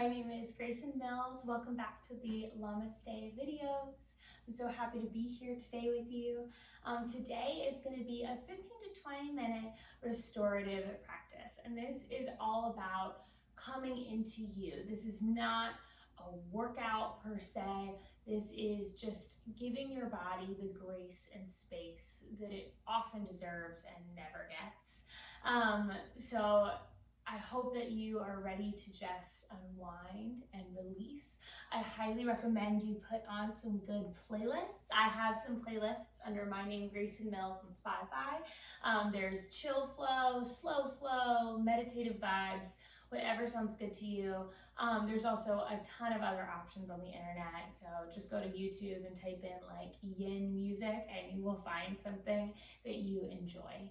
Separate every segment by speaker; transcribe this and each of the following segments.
Speaker 1: My name is Grayson. Welcome back to the Llamaste videos. I'm so happy to be here today with you. Today is going to be a 15 to 20 minute restorative practice, and this is all about coming into you. This is not a workout per se. This is just giving your body the grace and space that it often deserves and never gets. So I hope that you are ready to just unwind and release. I highly recommend you put on some good playlists. I have some playlists under my name, Grayson Mills, on Spotify. There's chill flow, slow flow, meditative vibes, whatever sounds good to you. There's also a ton of other options on the internet. So just go to YouTube and type in like yin music and you will find something that you enjoy.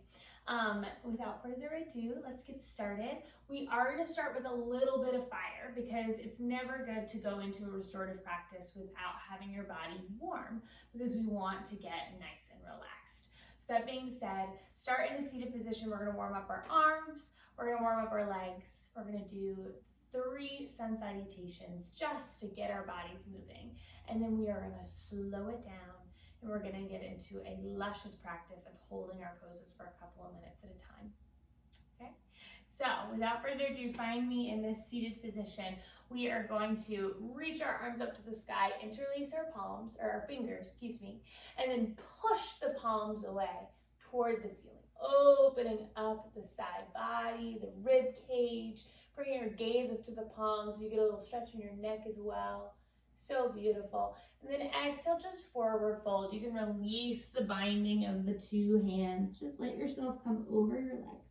Speaker 1: Without further ado, let's get started. We are going to start with a little bit of fire because it's never good to go into a restorative practice without having your body warm because we want to get nice and relaxed. So that being said, start in a seated position. We're going to warm up our arms. We're going to warm up our legs. We're going to do 3 sun salutations just to get our bodies moving. And then we are going to slow it down. And we're going to get into a luscious practice of holding our poses for a couple of minutes at a time. Okay, so without further ado, find me in this seated position. We are going to reach our arms up to the sky, interlace our palms, or our fingers, excuse me, and then push the palms away toward the ceiling, opening up the side body, the rib cage, bringing your gaze up to the palms. You get a little stretch in your neck as well. So beautiful. And then exhale, just forward fold. You can release the binding of the 2 hands. Just let yourself come over your legs.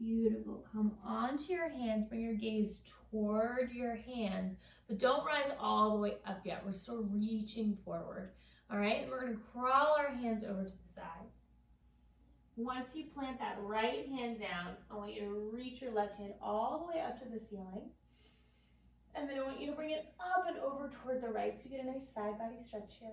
Speaker 1: Beautiful. Come onto your hands. Bring your gaze toward your hands, but don't rise all the way up yet. We're still reaching forward. All right, and we're going to crawl our hands over to the side. Once you plant that right hand down, I want you to reach your left hand all the way up to the ceiling. And then I want you to bring it up and over toward the right so you get a nice side body stretch here.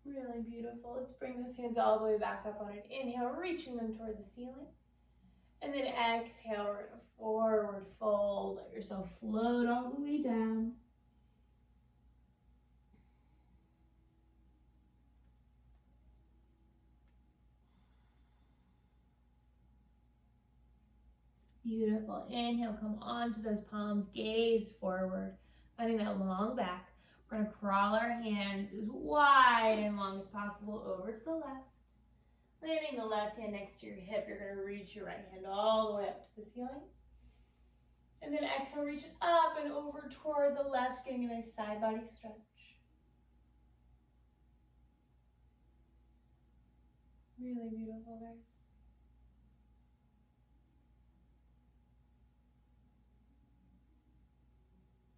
Speaker 1: Really beautiful. Let's bring those hands all the way back up on an inhale, reaching them toward the ceiling. And then exhale, we're going to forward fold. Let yourself float all the way down. Beautiful. Inhale, come onto those palms, gaze forward, finding that long back. We're going to crawl our hands as wide and long as possible over to the left. Landing the left hand next to your hip, you're going to reach your right hand all the way up to the ceiling. And then exhale, reach it up and over toward the left, getting a nice side body stretch. Really beautiful, guys.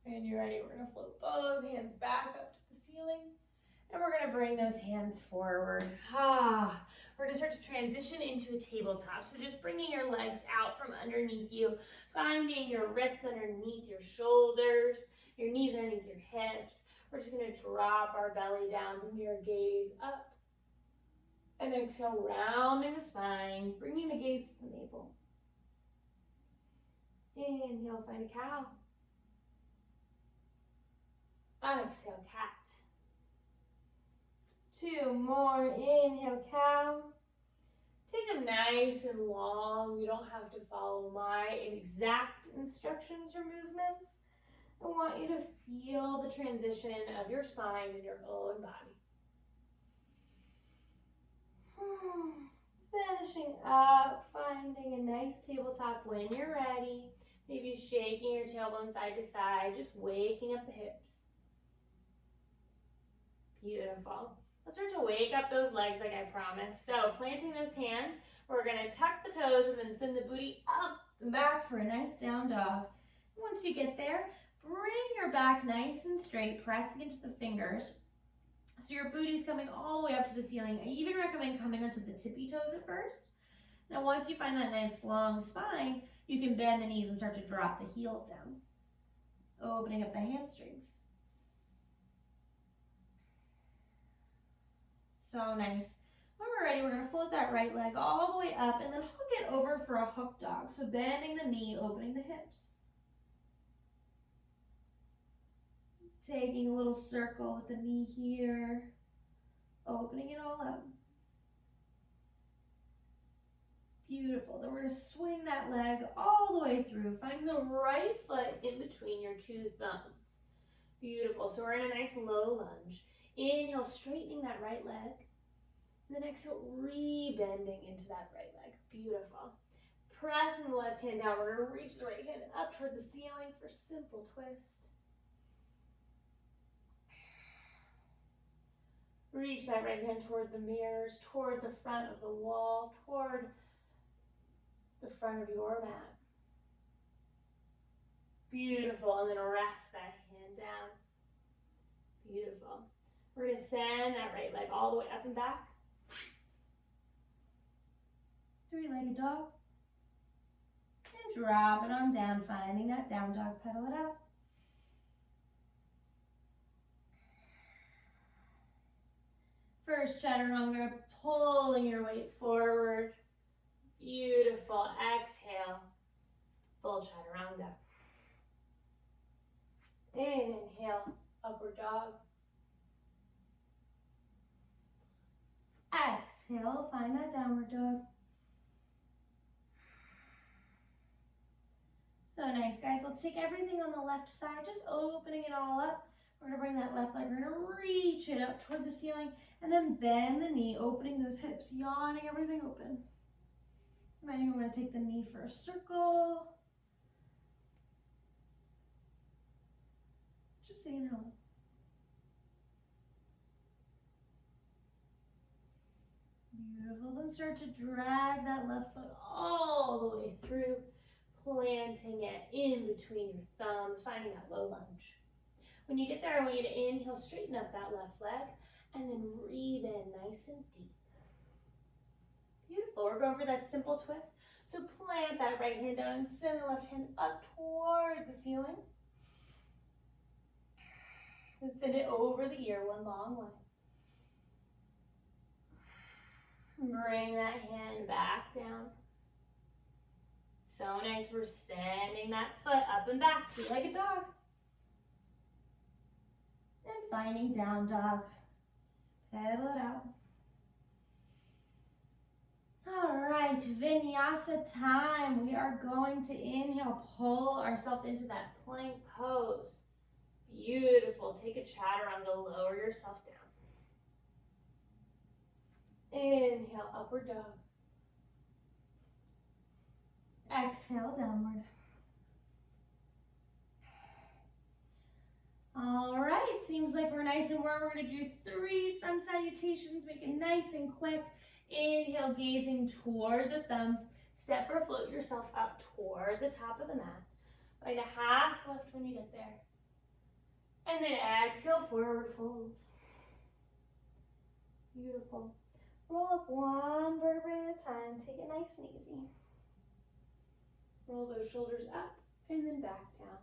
Speaker 1: And you're ready, we're going to float both hands back up to the ceiling. And we're going to bring those hands forward. We're going to start to transition into a tabletop. So just bringing your legs out from underneath you, finding your wrists underneath your shoulders, your knees underneath your hips. We're just going to drop our belly down, bring your gaze up. And exhale, rounding the spine, bringing the gaze to the navel. Inhale, find a cow. Exhale, cat. 2 more. Inhale, cow. Take them nice and long. You don't have to follow my exact instructions or movements. I want you to feel the transition of your spine and your own body. Finishing up, finding a nice tabletop when you're ready. Maybe shaking your tailbone side to side, just waking up the hips. Beautiful. Let's start to wake up those legs like I promised. So planting those hands, we're going to tuck the toes and then send the booty up and back for a nice down dog. Once you get there, bring your back nice and straight, pressing into the fingers. So your booty's coming all the way up to the ceiling. I even recommend coming onto the tippy toes at first. Now once you find that nice long spine, you can bend the knees and start to drop the heels down, opening up the hamstrings. So nice. When we're ready, we're going to float that right leg all the way up and then hook it over for a hook dog. So bending the knee, opening the hips. Taking a little circle with the knee here, opening it all up. Beautiful. Then we're going to swing that leg all the way through, finding the right foot in between your two thumbs. Beautiful. So we're in a nice low lunge. Inhale, straightening that right leg. And then exhale, re-bending into that right leg. Beautiful. Pressing the left hand down. We're going to reach the right hand up toward the ceiling for simple twist. Reach that right hand toward the mirrors, toward the front of the wall, toward the front of your mat. Beautiful. And then rest that hand down. Beautiful. We're going to send that right leg all the way up and back. Three-legged dog. And drop it on down, finding that down dog, pedal it out. First chaturanga, pulling your weight forward. Beautiful. Exhale, full chaturanga. Inhale, upward dog. Exhale, find that downward dog. So nice, guys. Let's take everything on the left side, just opening it all up. We're going to bring that left leg, we're going to reach it up toward the ceiling, and then bend the knee, opening those hips, yawning everything open. Ready, we're going to take the knee for a circle. Just saying hello. Beautiful. Then start to drag that left foot all the way through, planting it in between your thumbs, finding that low lunge. When you get there, I want you to inhale, straighten up that left leg, and then re-bend nice and deep. Beautiful. We're going for that simple twist. So plant that right hand down and send the left hand up toward the ceiling. And send it over the ear, one long line. Bring that hand back down. So nice. We're sending that foot up and back, three-legged dog. And finding down dog. Pedal it out. All right, Vinyasa time. We are going to inhale, pull ourselves into that plank pose. Beautiful. Take a chaturanga, lower yourself down. Inhale, upward dog. Exhale, downward. All right, seems like we're nice and warm. We're going to do 3 sun salutations. Make it nice and quick. Inhale, gazing toward the thumbs. Step or float yourself up toward the top of the mat. Find a half lift when you get there. And then exhale, forward fold. Beautiful. Roll up one vertebrae at a time. Take it nice and easy. Roll those shoulders up and then back down.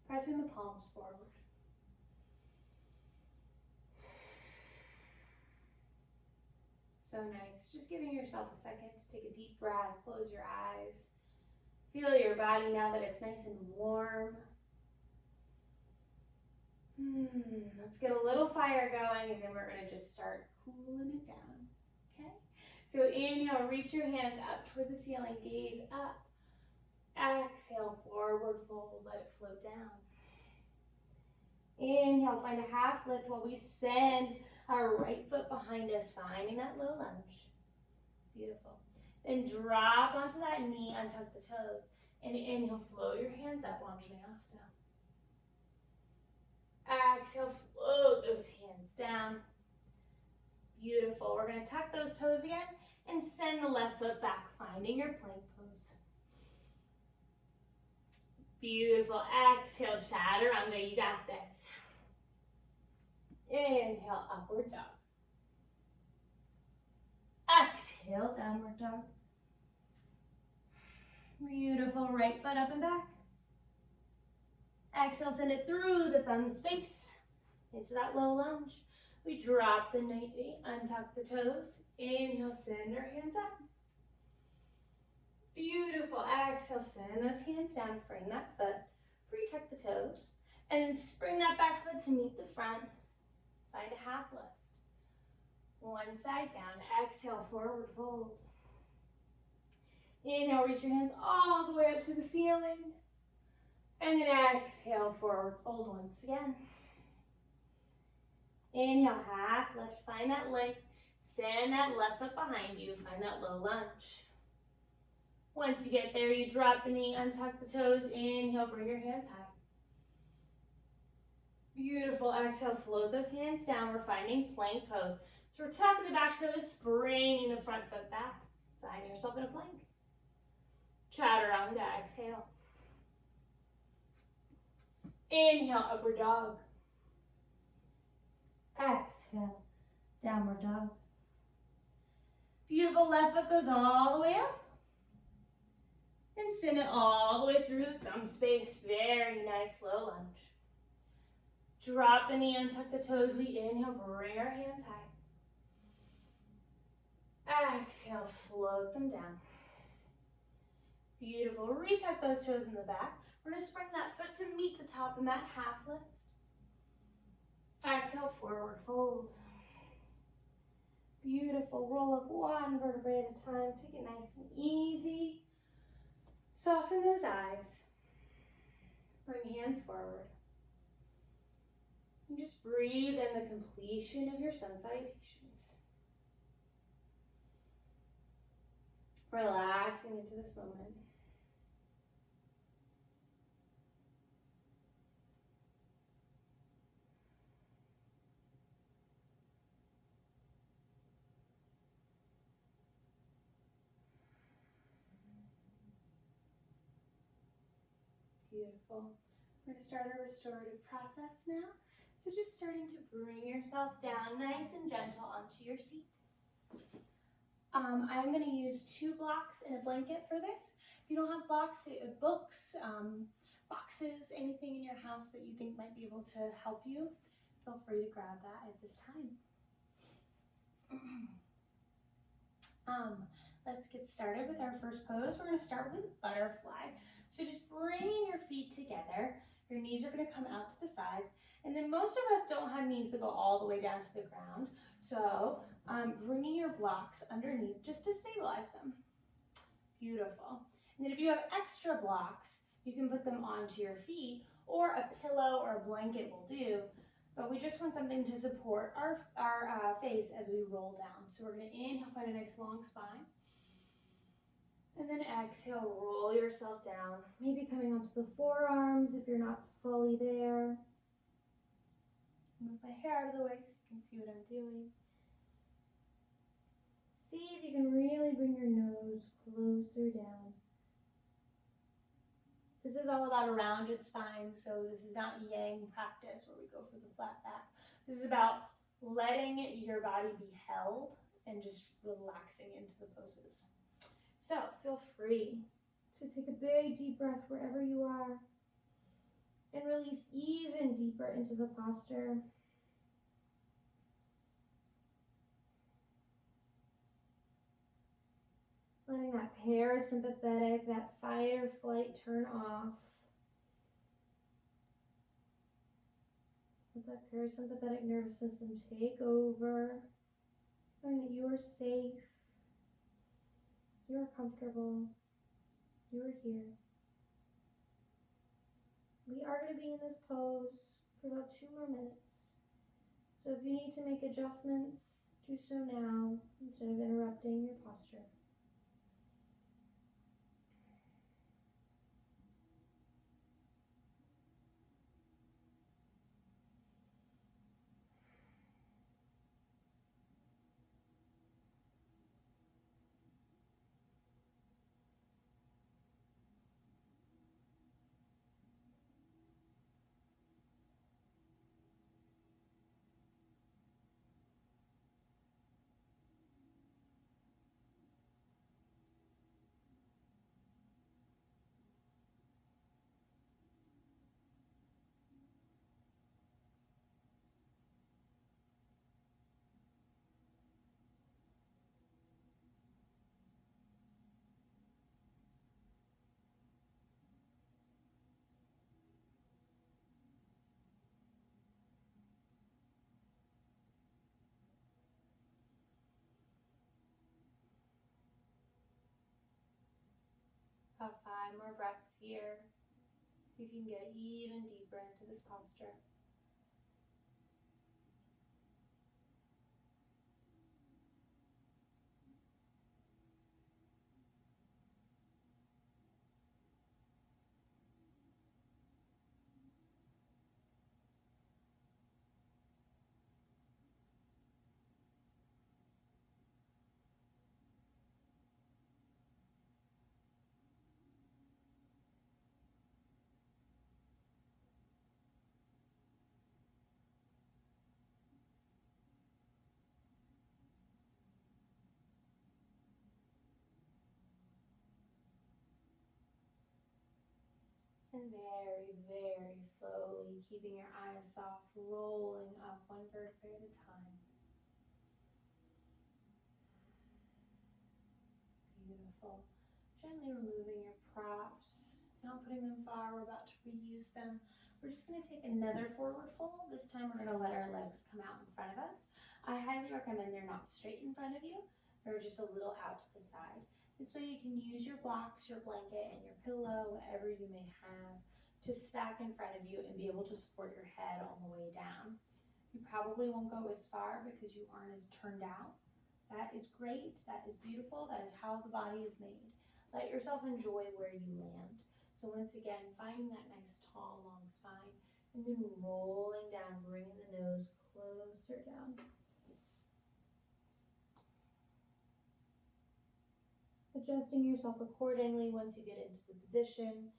Speaker 1: Pressing the palms forward. So nice. Just giving yourself a second to take a deep breath. Close your eyes. Feel your body now that it's nice and warm. Let's get a little fire going, and then we're going to just start cooling it down. Okay? So inhale, reach your hands up toward the ceiling. Gaze up. Exhale, forward fold. Let it float down. Inhale, find a half lift while we send our right foot behind us, finding that low lunge. Beautiful. Then drop onto that knee, untuck the toes. And inhale, float your hands up, Anjaneyasana. Exhale, float those hands down. Beautiful. We're going to tuck those toes again and send the left foot back, finding your plank pose. Beautiful. Exhale, chaturanga. You got this. Inhale, upward dog. Exhale, downward dog. Beautiful. Right foot up and back. Exhale, send it through the thumb space into that low lunge. We drop the knee, untuck the toes. Inhale, send our hands up. Beautiful. Exhale, send those hands down, frame that foot. Re-tuck the toes. And then spring that back foot to meet the front. Find a half lift. One side down. Exhale, forward fold. Inhale, reach your hands all the way up to the ceiling. And then exhale, forward fold once again. Inhale, half lift. Find that length. Send that left foot behind you. Find that low lunge. Once you get there, you drop the knee, untuck the toes. Inhale, bring your hands high. Beautiful. Exhale, float those hands down. We're finding plank pose. So we're tucking the back toes, springing the front foot back. Find yourself in a plank. Chaturanga, exhale. Inhale, upward dog. Exhale, downward dog. Beautiful. Left foot goes all the way up. And send it all the way through the thumb space. Very nice, low lunge. Drop the knee, untuck the toes. We inhale, bring our hands high. Exhale, float them down. Beautiful. Retuck those toes in the back. We're going to spring that foot to meet the top of that half lift. Exhale, forward fold. Beautiful. Roll up one vertebrae at a time. Take it nice and easy. Soften those eyes. Bring hands forward. And just breathe in the completion of your sun salutations. Relaxing into this moment. Beautiful. We're going to start our restorative process now. So just starting to bring yourself down nice and gentle onto your seat. I'm going to use 2 blocks and a blanket for this. If you don't have blocks, books, boxes, anything in your house that you think might be able to help you, feel free to grab that at this time. Let's get started with our first pose. We're going to start with butterfly. So just bringing your feet together. Your knees are going to come out to the sides. And then most of us don't have knees that go all the way down to the ground. So bringing your blocks underneath just to stabilize them. Beautiful. And then if you have extra blocks, you can put them onto your feet, or a pillow or a blanket will do. But we just want something to support our face as we roll down. So we're going to inhale, find a nice long spine. And then exhale, roll yourself down. Maybe coming onto the forearms if you're not fully there. Move my hair out of the way so you can see what I'm doing. See if you can really bring your nose closer down. This is all about a rounded spine, so this is not yang practice where we go for the flat back. This is about letting your body be held and just relaxing into the poses. So feel free to take a big deep breath wherever you are and release even deeper into the posture. Letting that parasympathetic, that fight or flight turn off. Let that parasympathetic nervous system take over. Knowing that you are safe, you are comfortable, you are here. We are going to be in this pose for about 2 more minutes. So if you need to make adjustments, do so now instead of interrupting your posture. about 5 more breaths here. See if you can get even deeper into this posture. And very, very slowly, keeping your eyes soft, rolling up 1 vertebrae at a time. Beautiful. Gently removing your props, not putting them far. We're about to reuse them. We're just going to take another forward fold. This time we're going to let our legs come out in front of us. I highly recommend they're not straight in front of you. They're just a little out to the side. This way you can use your blocks, your blanket, and your pillow, whatever you may have, to stack in front of you and be able to support your head on the way down. You probably won't go as far because you aren't as turned out. That is great, that is beautiful, that is how the body is made. Let yourself enjoy where you land. So once again, finding that nice tall, long spine, and then rolling down, bringing the nose closer down. Adjusting yourself accordingly once you get into the position.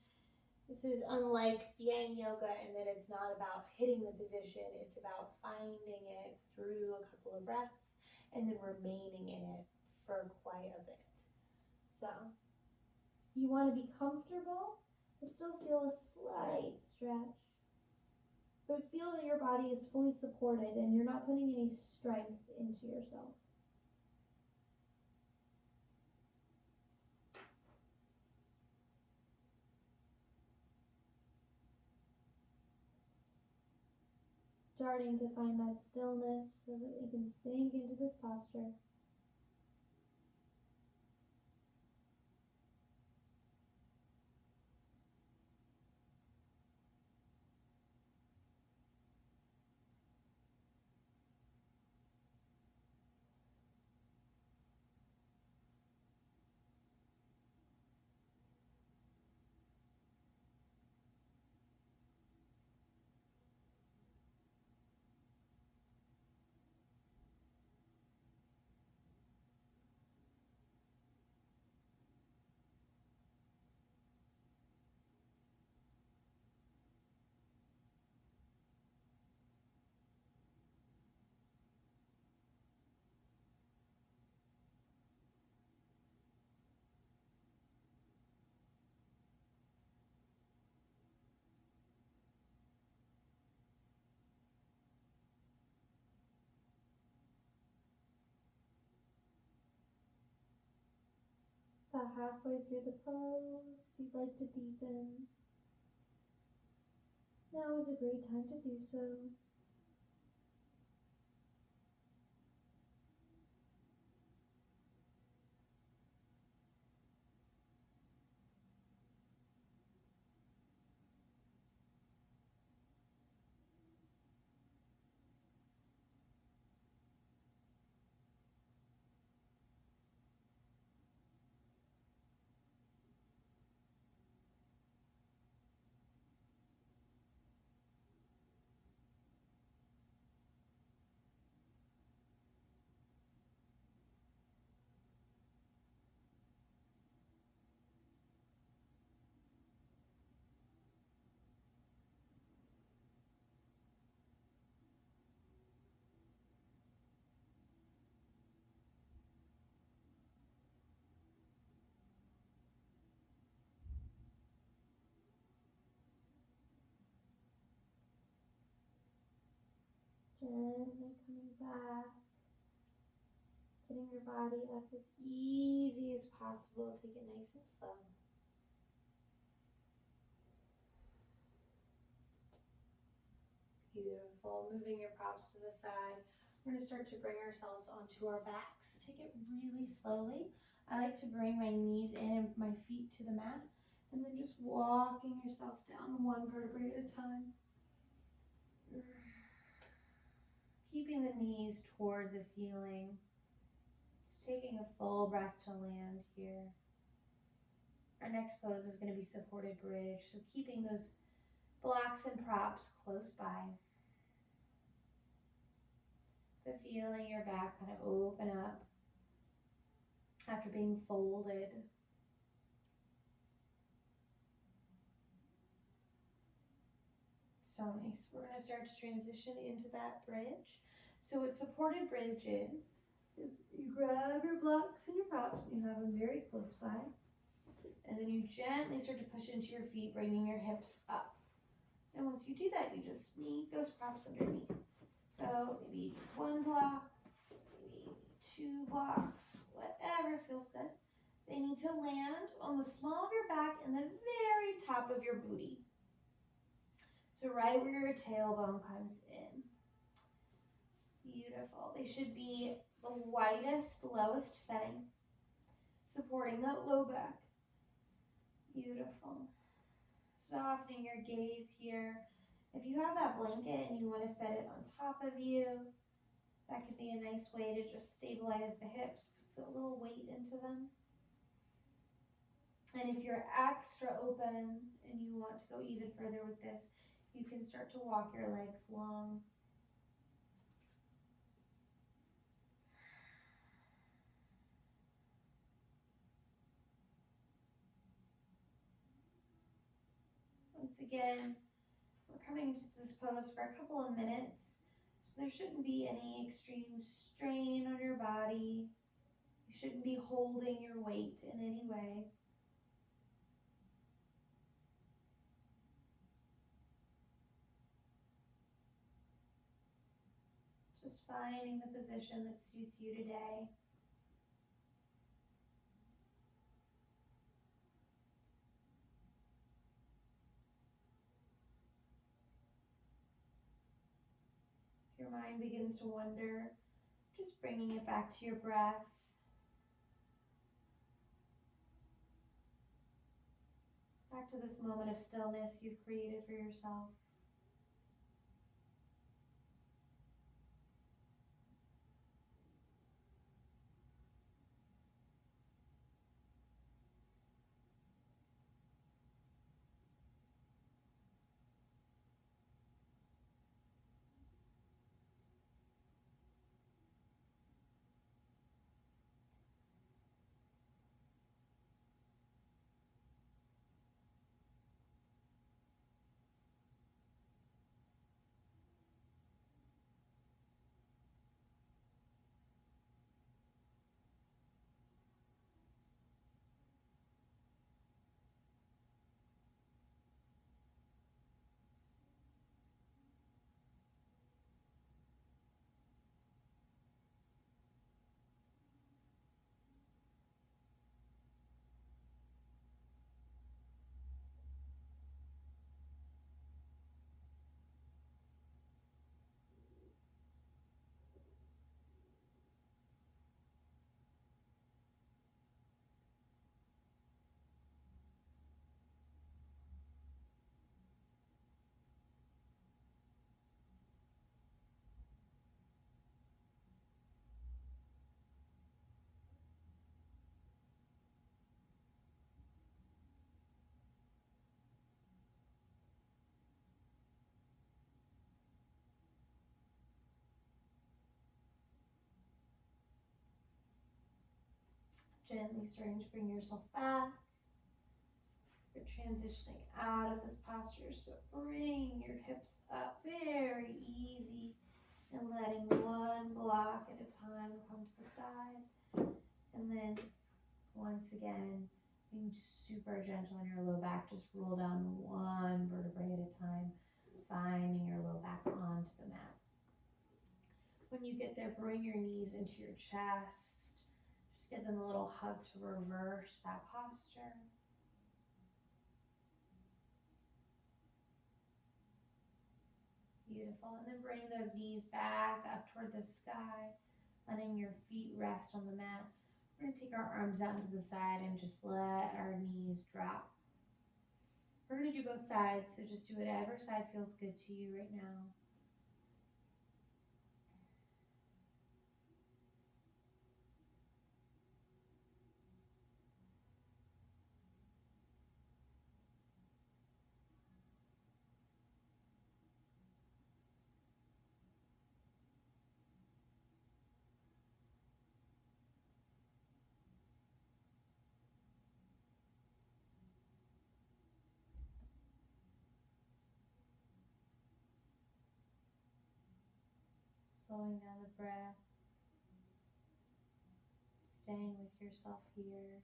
Speaker 1: This is unlike Yang Yoga in that it's not about hitting the position, it's about finding it through a couple of breaths and then remaining in it for quite a bit. So, you want to be comfortable, but still feel a slight stretch. But feel that your body is fully supported and you're not putting any strength into yourself. Starting to find that stillness so that we can sink into this posture. About halfway through the pose, if you'd like to deepen, now is a great time to do so. Gently coming back, getting your body up as easy as possible. Take it nice and slow. Beautiful. Moving your props to the side. We're going to start to bring ourselves onto our backs. Take it really slowly. I like to bring my knees in and my feet to the mat. And then just walking yourself down one vertebrae at a time. Keeping the knees toward the ceiling. Just taking a full breath to land here. Our next pose is going to be supported bridge. So keeping those blocks and props close by. But feeling your back kind of open up after being folded. So nice. We're going to start to transition into that bridge. So what supported bridge is you grab your blocks and your props, you have them very close by, and then you gently start to push into your feet, bringing your hips up. And once you do that, you just sneak those props underneath. So maybe one block, maybe two blocks, whatever feels good. They need to land on the small of your back and the very top of your booty. So right where your tailbone comes in. Beautiful. They should be the widest, lowest setting, supporting that low back. Beautiful. Softening your gaze here. If you have that blanket and you want to set it on top of you, that could be a nice way to just stabilize the hips, put a little weight into them. And if you're extra open and you want to go even further with this, you can start to walk your legs long. Once again, we're coming into this pose for a couple of minutes, so there shouldn't be any extreme strain on your body. You shouldn't be holding your weight in any way. Just finding the position that suits you today. If your mind begins to wander, just bringing it back to your breath. Back to this moment of stillness you've created for yourself. Gently starting to bring yourself back. You're transitioning out of this posture, so bring your hips up very easy and letting one block at a time come to the side. And then once again, being super gentle on your low back, just roll down one vertebrae at a time, finding your low back onto the mat. When you get there, bring your knees into your chest. Just give them a little hug to reverse that posture. Beautiful. And then bring those knees back up toward the sky, letting your feet rest on the mat. We're going to take our arms out to the side and just let our knees drop. We're going to do both sides, so just do whatever side feels good to you right now. Slowing down the breath, staying with yourself here.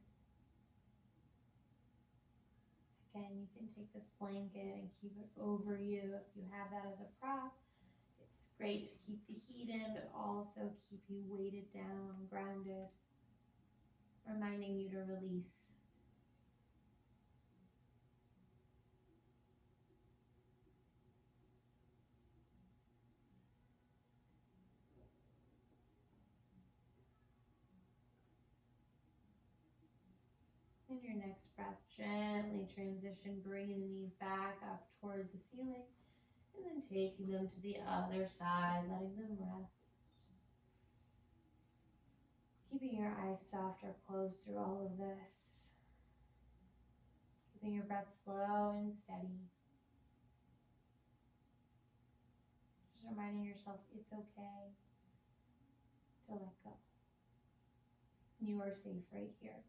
Speaker 1: Again, you can take this blanket and keep it over you if you have that as a prop. It's great to keep the heat in, but also keep you weighted down, grounded, reminding you to release. And your next breath, gently transition, bringing the knees back up toward the ceiling, and then taking them to the other side, letting them rest. Keeping your eyes soft or closed through all of this. Keeping your breath slow and steady. Just reminding yourself it's okay to let go. You are safe right here.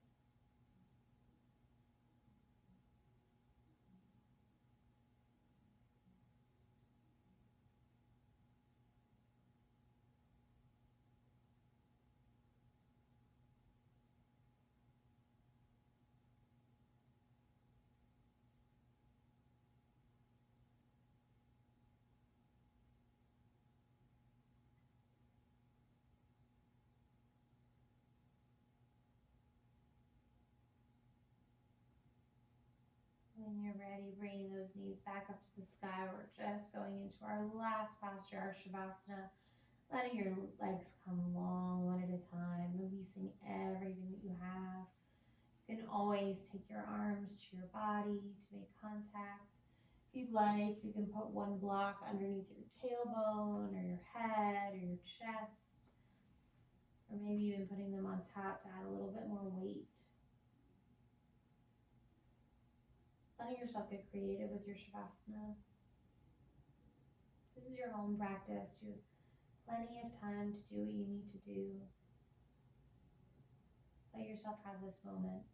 Speaker 1: When you're ready, bringing those knees back up to the sky. We're just going into our last posture, our Shavasana. Letting your legs come long one at a time, releasing everything that you have. You can always take your arms to your body to make contact. If you'd like, you can put one block underneath your tailbone or your head or your chest, or maybe even putting them on top to add a little bit more weight. Letting yourself get creative with your Shavasana. This is your home practice. You have plenty of time to do what you need to do. Let yourself have this moment.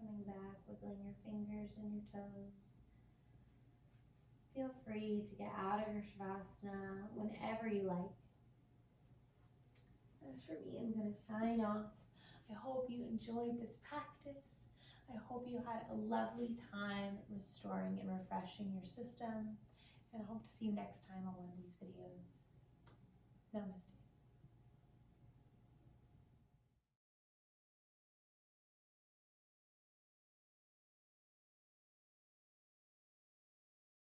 Speaker 1: Coming back, wiggling your fingers and your toes. Feel free to get out of your Shavasana whenever you like. As for me, I'm going to sign off. I hope you enjoyed this practice. I hope you had a lovely time restoring and refreshing your system. And I hope to see you next time on one of these videos. Namaste.